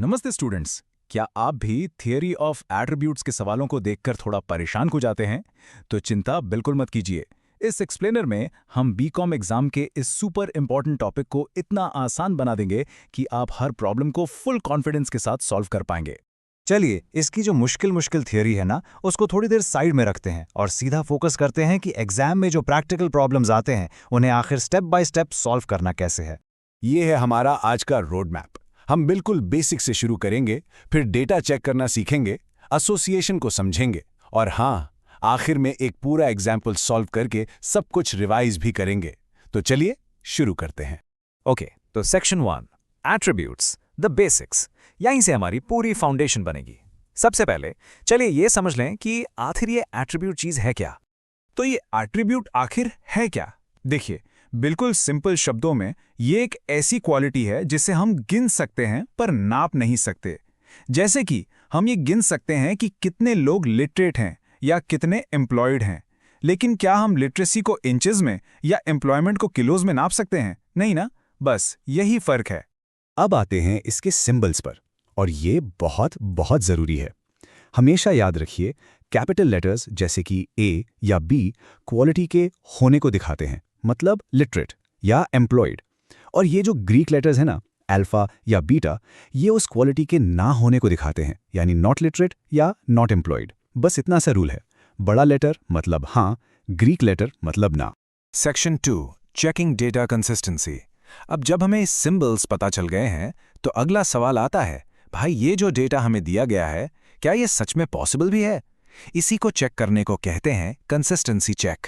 नमस्ते स्टूडेंट्स। क्या आप भी थियरी ऑफ एट्रीब्यूट्स के सवालों को देखकर थोड़ा परेशान हो जाते हैं? तो चिंता बिल्कुल मत कीजिए। इस एक्सप्लेनर में हम बीकॉम एग्जाम के इस सुपर इंपॉर्टेंट टॉपिक को इतना आसान बना देंगे कि आप हर प्रॉब्लम को फुल कॉन्फिडेंस के साथ सॉल्व कर पाएंगे। चलिए इसकी जो मुश्किल थियरी है ना, उसको थोड़ी देर साइड में रखते हैं और सीधा फोकस करते हैं कि एग्जाम में जो प्रैक्टिकल प्रॉब्लम्स आते हैं उन्हें आखिर स्टेप बाय स्टेप सॉल्व करना कैसे है। ये है हमारा आज का रोड मैप। हम बिल्कुल बेसिक से शुरू करेंगे, फिर डेटा चेक करना सीखेंगे, एसोसिएशन को समझेंगे और हाँ, आखिर में एक पूरा एग्जाम्पल सॉल्व करके सब कुछ रिवाइज भी करेंगे। तो चलिए शुरू करते हैं। ओके, तो सेक्शन 1 एट्रीब्यूट्स, द बेसिक्स। यहीं से हमारी पूरी फाउंडेशन बनेगी। सबसे पहले चलिए ये समझ लें कि आखिर ये एट्रीब्यूट चीज है क्या। तो ये एट्रीब्यूट आखिर है क्या? देखिए, बिल्कुल सिंपल शब्दों में ये एक ऐसी क्वालिटी है जिसे हम गिन सकते हैं पर नाप नहीं सकते। जैसे कि हम ये गिन सकते हैं कि कितने लोग लिटरेट हैं या कितने एम्प्लॉयड हैं, लेकिन क्या हम लिटरेसी को इंचेस में या एम्प्लॉयमेंट को किलोज में नाप सकते हैं? नहीं ना। बस यही फर्क है। अब आते हैं इसके सिंबल्स पर, और ये बहुत बहुत ज़रूरी है। हमेशा याद रखिए, कैपिटल लेटर्स जैसे कि ए या बी क्वालिटी के होने को दिखाते हैं, मतलब लिटरेट या एम्प्लॉयड। और ये जो ग्रीक लेटर्स है ना, अल्फा या बीटा, ये उस क्वालिटी के ना होने को दिखाते हैं, यानी नॉट लिटरेट या नॉट एम्प्लॉयड। बस इतना सा रूल है। बड़ा लेटर मतलब हाँ, ग्रीक लेटर मतलब ना। Section 2 checking data consistency. अब जब हमें सिंबल्स पता चल गए हैं तो अगला सवाल आता है, भाई ये जो डेटा हमें दिया गया है, क्या ये सच में पॉसिबल भी है? इसी को चेक करने को कहते हैं कंसिस्टेंसी चेक।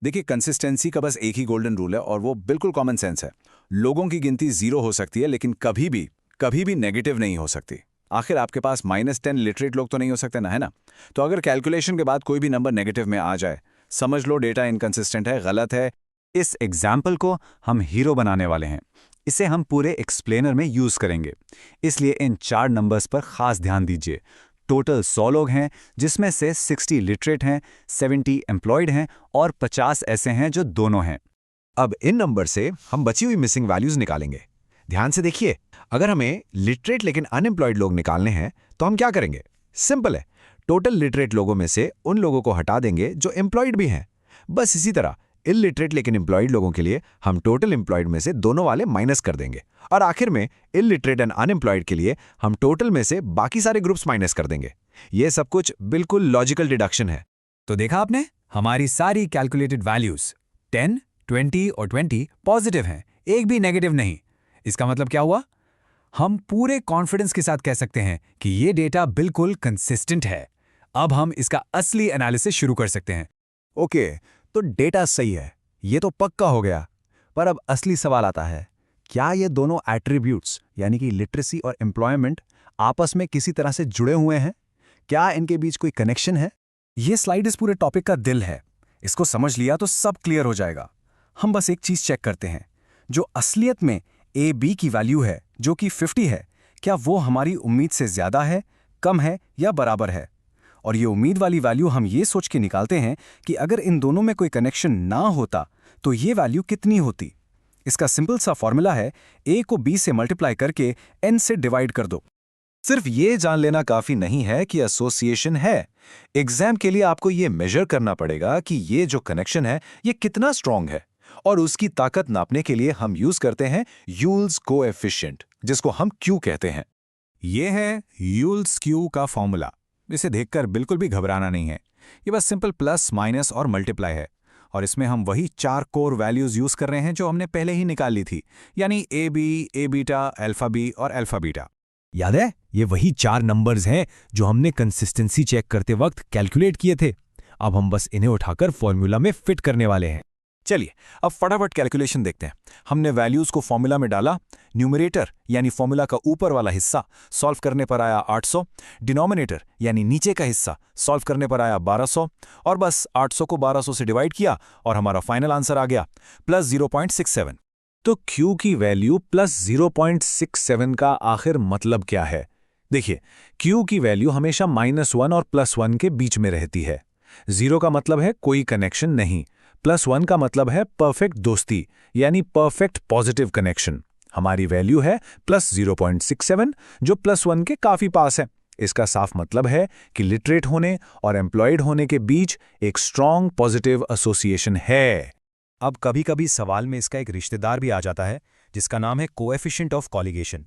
देखिए, कंसिस्टेंसी का बस एक ही गोल्डन रूल है और वो बिल्कुल कॉमन सेंस है। लोगों की गिनती 0 हो सकती है, लेकिन कभी भी नेगेटिव नहीं हो सकती। आखिर आपके पास -10 लिटरेट लोग तो नहीं हो सकते ना, है ना? तो अगर कैलकुलेशन के बाद कोई भी नंबर नेगेटिव में आ जाए, समझ लो डेटा इनकंसिस्टेंट है, गलत है। इस एग्जाम्पल को हम हीरो बनाने वाले हैं। इसे हम पूरे एक्सप्लेनर में यूज करेंगे, इसलिए इन 4 नंबर्स पर खास ध्यान दीजिए। टोटल 100 लोग हैं, जिसमें से 60 लिटरेट हैं, 70 एम्प्लॉयड हैं और 50 ऐसे हैं जो दोनों हैं। अब इन नंबर से हम बची हुई मिसिंग वैल्यूज निकालेंगे। ध्यान से देखिए, अगर हमें लिटरेट लेकिन अनएम्प्लॉयड लोग निकालने हैं तो हम क्या करेंगे? सिंपल है, टोटल लिटरेट लोगों में से उन लोगों को हटा देंगे जो एम्प्लॉयड भी हैं। बस इसी तरह इलिटरेट लेकिन एम्प्लॉयड लोगों के लिए हम टोटल एम्प्लॉयड में से दोनों वाले माइनस कर देंगे, और आखिर में इलिटरेट एंड अनएम्प्लॉयड के लिए हम टोटल में से बाकी सारे ग्रुप्स माइनस कर देंगे। ये सब कुछ बिल्कुल लॉजिकल डिडक्शन है। तो देखा आपने, हमारी सारी कैलकुलेटेड वैल्यूज 10, 20 और 20 पॉजिटिव हैं, एक भी नेगेटिव नहीं। इसका मतलब क्या हुआ? हम पूरे कॉन्फिडेंस के साथ कह सकते हैं कि ये डेटा बिल्कुल कंसिस्टेंट है। अब हम इसका असली एनालिसिस शुरू कर सकते हैं। ओके, तो डेटा सही है, ये तो पक्का हो गया। पर अब असली सवाल आता है, क्या ये दोनों एट्रीब्यूट्स यानी कि लिटरेसी और एम्प्लॉयमेंट आपस में किसी तरह से जुड़े हुए हैं? क्या इनके बीच कोई कनेक्शन है? ये स्लाइड इस पूरे टॉपिक का दिल है। इसको समझ लिया तो सब क्लियर हो जाएगा। हम बस एक चीज चेक करते हैं, जो असलियत में ए बी की वैल्यू है जो कि 50 है, क्या वो हमारी उम्मीद से ज्यादा है, कम है या बराबर है? और ये उम्मीद वाली वैल्यू हम ये सोच के निकालते हैं कि अगर इन दोनों में कोई कनेक्शन ना होता तो ये वैल्यू कितनी होती। इसका सिंपल सा फॉर्मूला है, a को b से मल्टीप्लाई करके n से डिवाइड कर दो। सिर्फ ये जान लेना काफी नहीं है कि एसोसिएशन है। एग्जाम के लिए आपको ये मेजर करना पड़ेगा कि ये जो कनेक्शन है ये कितना स्ट्रांग है, और उसकी ताकत नापने के लिए हम यूज करते हैं यूल्स कोएफिशिएंट, जिसको हम Q कहते हैं। ये है यूल्स क्यू का फॉर्मूला। इसे देखकर बिल्कुल भी घबराना नहीं है। ये बस सिंपल प्लस, माइनस और मल्टीप्लाई है, और इसमें हम वही 4 कोर वैल्यूज यूज कर रहे हैं जो हमने पहले ही निकाल ली थी, यानी A B, A beta, alpha B और अल्फा बीटा। याद है, ये वही 4 नंबर्स हैं जो हमने कंसिस्टेंसी चेक करते वक्त कैलकुलेट किए थे। अब हम बस इन्हें उठाकर फॉर्मूला में फिट करने वाले हैं। चलिए अब फटाफट कैलकुलेशन देखते हैं। हमने वैल्यूज को फॉर्मूला में डाला। न्यूमरेटर यानी फॉर्मूला का ऊपर वाला हिस्सा सॉल्व करने पर आया 800, डिनोमिनेटर यानी नीचे का हिस्सा सॉल्व करने पर आया 1200, और बस 800 को 1200 से डिवाइड किया और हमारा फाइनल आंसर आ गया +0.67। तो Q की वैल्यू +0.67 का आखिर मतलब क्या है? देखिए, Q की वैल्यू हमेशा -1 और +1 के बीच में रहती है। 0 का मतलब है कोई कनेक्शन नहीं, +1 का मतलब है परफेक्ट दोस्ती, यानी परफेक्ट पॉजिटिव कनेक्शन। हमारी वैल्यू है +0.67, जो +1 के काफी पास है। इसका साफ मतलब है कि लिटरेट होने और एम्प्लॉयड होने के बीच एक स्ट्रॉन्ग पॉजिटिव एसोसिएशन है। अब कभी-कभी सवाल में इसका एक रिश्तेदार भी आ जाता है, जिसका नाम है कोएफिशिएंट ऑफ कॉलिगेशन।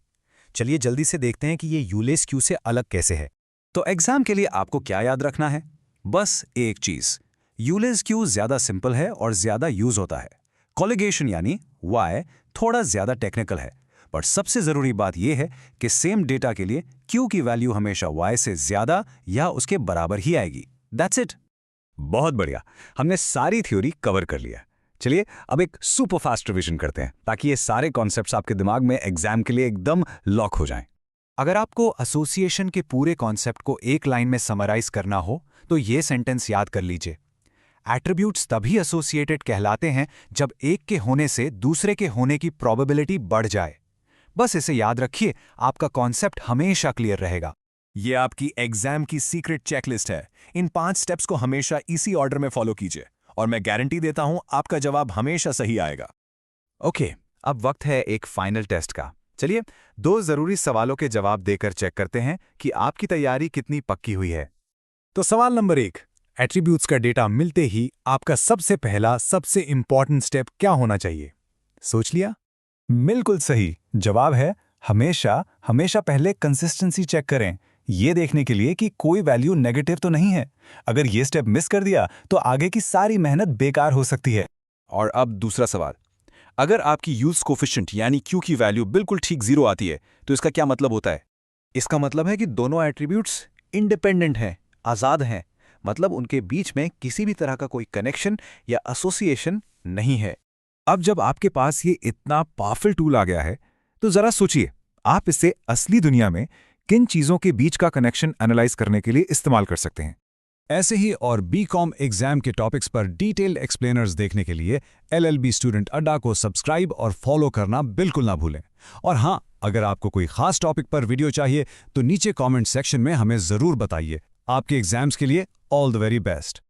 चलिए जल्दी से देखते हैं कि ये यूलेस क्यू से अलग कैसे है। तो एग्जाम के लिए आपको क्या याद रखना है? बस एक चीज, यूलेस क्यू ज्यादा सिंपल है और ज्यादा यूज होता है। कॉलिगेशन यानी वाई थोड़ा ज्यादा टेक्निकल है, पर सबसे जरूरी बात यह है कि सेम डेटा के लिए क्यू की वैल्यू हमेशा वाई से ज्यादा या उसके बराबर ही आएगी। That's it. बहुत बढ़िया, हमने सारी थ्योरी कवर कर लिया। चलिए अब एक सुपर फास्ट रिवीजन करते हैं, ताकि ये सारे कॉन्सेप्ट्स आपके दिमाग में एग्जाम के लिए एकदम लॉक हो जाएं। अगर आपको एसोसिएशन के पूरे कॉन्सेप्ट को एक लाइन में समराइज करना हो तो ये सेंटेंस याद कर लीजिए। एट्रीब्यूट्स तभी एसोसिएटेड कहलाते हैं जब एक के होने से दूसरे के होने की प्रोबेबिलिटी बढ़ जाए। बस इसे याद रखिए, आपका कॉन्सेप्ट हमेशा क्लियर रहेगा। ये आपकी एग्जाम की सीक्रेट चेकलिस्ट है। इन 5 स्टेप्स को हमेशा इसी ऑर्डर में फॉलो कीजिए और मैं गारंटी देता हूं आपका जवाब हमेशा सही आएगा। ओके, अब वक्त है एक फाइनल टेस्ट का। चलिए 2 जरूरी सवालों के जवाब देकर चेक करते हैं कि आपकी तैयारी कितनी पक्की हुई है। तो सवाल नंबर 1, एट्रीब्यूट्स का डेटा मिलते ही आपका सबसे पहला सबसे इंपॉर्टेंट स्टेप क्या होना चाहिए? सोच लिया? बिल्कुल सही जवाब है हमेशा पहले कंसिस्टेंसी चेक करें, ये देखने के लिए कि कोई वैल्यू नेगेटिव तो नहीं है। अगर ये स्टेप मिस कर दिया तो आगे की सारी मेहनत बेकार हो सकती है। और अब दूसरा सवाल, अगर आपकी यूज कोफिशिएंट यानी क्यू की वैल्यू बिल्कुल ठीक 0 आती है तो इसका क्या मतलब होता है? इसका मतलब है कि दोनों एट्रीब्यूट्स इंडिपेंडेंट हैं, आजाद हैं, मतलब उनके बीच में किसी भी तरह का कोई कनेक्शन या एसोसिएशन नहीं है। अब जब आपके पास ये इतना पावरफुल टूल आ गया है तो जरा सोचिए, आप इसे असली दुनिया में किन चीजों के बीच का कनेक्शन एनालाइज करने के लिए इस्तेमाल कर सकते हैं। ऐसे ही और बीकॉम एग्जाम के टॉपिक्स पर डिटेल्ड एक्सप्लेनर्स देखने के लिए LLB स्टूडेंट अड्डा को सब्सक्राइब और फॉलो करना बिल्कुल ना भूलें। और हाँ, अगर आपको कोई खास टॉपिक पर वीडियो चाहिए तो नीचे कमेंट सेक्शन में हमें जरूर बताइए। आपके एग्जाम्स के लिए ऑल द वेरी बेस्ट।